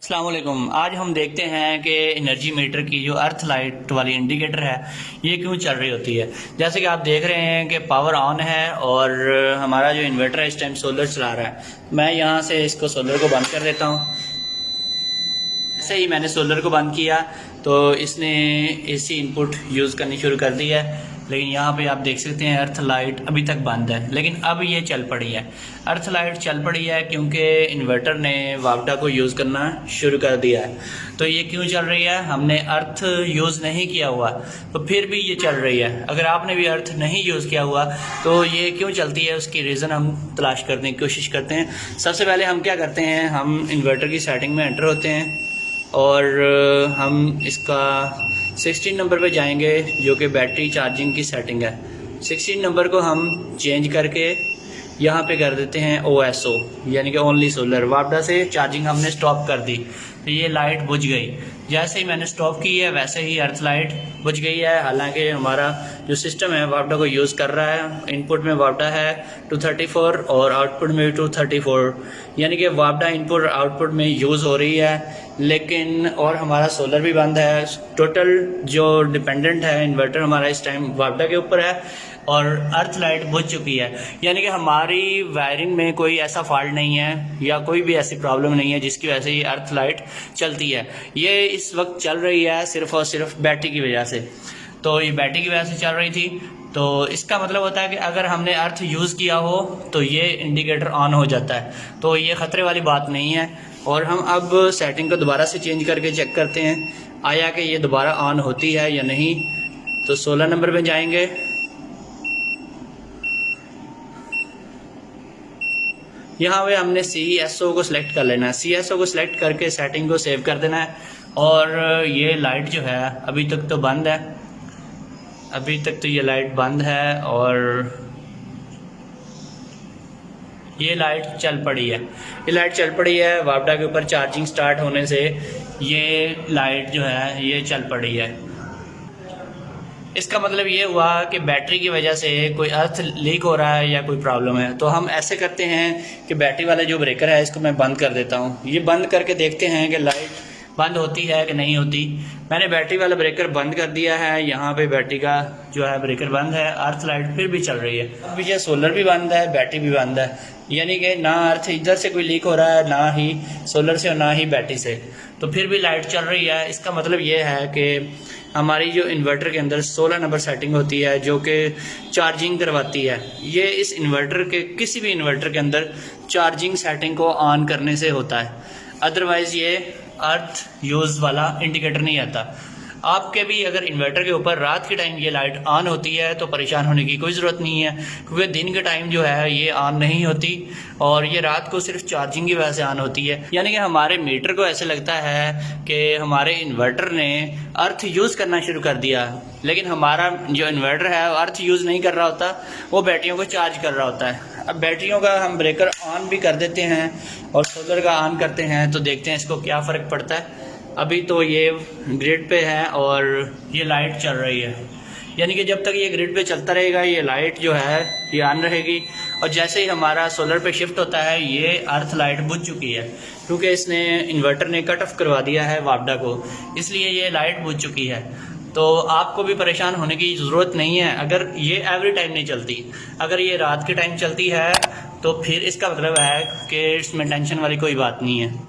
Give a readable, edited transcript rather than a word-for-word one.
अस्सलाम वालेकुम। आज हम देखते हैं कि एनर्जी मीटर की जो अर्थ लाइट वाली इंडिकेटर है ये क्यों चल रही होती है। जैसे कि आप देख रहे हैं कि पावर ऑन है और हमारा जो इन्वर्टर है इस टाइम सोलर चला रहा है। मैं यहाँ से इसको सोलर को बंद कर देता हूँ। ऐसे ही मैंने सोलर को बंद किया तो इसने एसी इनपुट यूज़ करनी शुरू कर दी है, लेकिन यहाँ पे आप देख सकते हैं अर्थ लाइट अभी तक बंद है, लेकिन अब ये चल पड़ी है। अर्थ लाइट चल पड़ी है क्योंकि इन्वर्टर ने वापडा को यूज़ करना शुरू कर दिया है। तो ये क्यों चल रही है? हमने अर्थ यूज़ नहीं किया हुआ तो फिर भी ये चल रही है। अगर आपने भी अर्थ नहीं यूज़ किया हुआ तो ये क्यों चलती है, उसकी रीज़न हम तलाश करने की कोशिश करते हैं। सबसे पहले हम क्या करते हैं, हम इन्वर्टर की सेटिंग में एंटर होते हैं और हम इसका 16 नंबर पे जाएंगे जो कि बैटरी चार्जिंग की सेटिंग है। 16 नंबर को हम चेंज करके यहाँ पे कर देते हैं OSO यानी कि ओनली सोलर। वापडा से चार्जिंग हमने स्टॉप कर दी तो ये लाइट बुझ गई। जैसे ही मैंने स्टॉप की है वैसे ही अर्थ लाइट बुझ गई है। हालांकि हमारा जो सिस्टम है वापडा को यूज़ कर रहा है। इनपुट में वापडा है 234 और आउटपुट में भी 234, यानी कि वापडा इनपुट आउटपुट में यूज़ हो रही है, लेकिन और हमारा सोलर भी बंद है। टोटल जो डिपेंडेंट है इन्वर्टर हमारा इस टाइम वापडा के ऊपर है और अर्थ लाइट बुझ चुकी है। यानी कि हमारी वायरिंग में कोई ऐसा फॉल्ट नहीं है या कोई भी ऐसी प्रॉब्लम नहीं है जिसकी वजह से ये अर्थ लाइट चलती है। ये इस वक्त चल रही है सिर्फ और सिर्फ बैटरी की वजह से। तो ये बैटरी की वजह से चल रही थी, तो इसका मतलब होता है कि अगर हमने अर्थ यूज़ किया हो तो ये इंडिकेटर ऑन हो जाता है। तो ये ख़तरे वाली बात नहीं है। और हम अब सेटिंग को दोबारा से चेंज करके चेक करते हैं आया कि ये दोबारा ऑन होती है या नहीं। तो 16 नंबर पे जाएंगे, यहाँ पे हमने CSO को सिलेक्ट कर लेना है। CSO को सिलेक्ट करके सेटिंग को सेव कर देना है। और ये लाइट जो है अभी तक तो बंद है, अभी तक तो ये लाइट बंद है और ये लाइट चल पड़ी है। ये लाइट चल पड़ी है वापडा के ऊपर चार्जिंग स्टार्ट होने से ये लाइट जो है ये चल पड़ी है। इसका मतलब ये हुआ कि बैटरी की वजह से कोई अर्थ लीक हो रहा है या कोई प्रॉब्लम है। तो हम ऐसे करते हैं कि बैटरी वाला जो ब्रेकर है इसको मैं बंद कर देता हूँ। ये बंद करके देखते हैं कि लाइट बंद होती है कि नहीं होती। मैंने बैटरी वाला ब्रेकर बंद कर दिया है। यहाँ पे बैटरी का जो है ब्रेकर बंद है, अर्थ लाइट फिर भी चल रही है। अब ये सोलर भी बंद है, बैटरी भी बंद है, यानी कि ना अर्थ इधर से कोई लीक हो रहा है, ना ही सोलर से और ना ही बैटरी से, तो फिर भी लाइट चल रही है। इसका मतलब ये है कि हमारी जो इन्वर्टर के अंदर 16 नंबर सेटिंग होती है जो कि चार्जिंग करवाती है, ये इस इन्वर्टर के किसी भी इन्वर्टर के अंदर चार्जिंग सेटिंग को ऑन करने से होता है। अदरवाइज़ ये अर्थ यूज़ वाला इंडिकेटर नहीं आता। आपके भी अगर इन्वर्टर के ऊपर रात के टाइम ये लाइट ऑन होती है तो परेशान होने की कोई ज़रूरत नहीं है, क्योंकि दिन के टाइम जो है ये ऑन नहीं होती और ये रात को सिर्फ चार्जिंग की वजह से ऑन होती है। यानी कि हमारे मीटर को ऐसे लगता है कि हमारे इन्वर्टर ने अर्थ यूज़ करना शुरू कर दिया, लेकिन हमारा जो इन्वर्टर है वो अर्थ यूज़ नहीं कर रहा होता, वो बैटरियों को चार्ज कर रहा होता है। अब बैटरियों का हम ब्रेकर ऑन भी कर देते हैं और सोलर का ऑन करते हैं तो देखते हैं इसको क्या फ़र्क पड़ता है। अभी तो ये ग्रिड पे है और ये लाइट चल रही है, यानी कि जब तक ये ग्रिड पे चलता रहेगा ये लाइट जो है ये ऑन रहेगी। और जैसे ही हमारा सोलर पे शिफ्ट होता है ये अर्थ लाइट बुझ चुकी है, क्योंकि इसने इन्वर्टर ने कट ऑफ करवा दिया है वापडा को, इसलिए ये लाइट बुझ चुकी है। तो आपको भी परेशान होने की ज़रूरत नहीं है अगर ये एवरी टाइम नहीं चलती। अगर ये रात के टाइम चलती है तो फिर इसका मतलब है कि इसमें टेंशन वाली कोई बात नहीं है।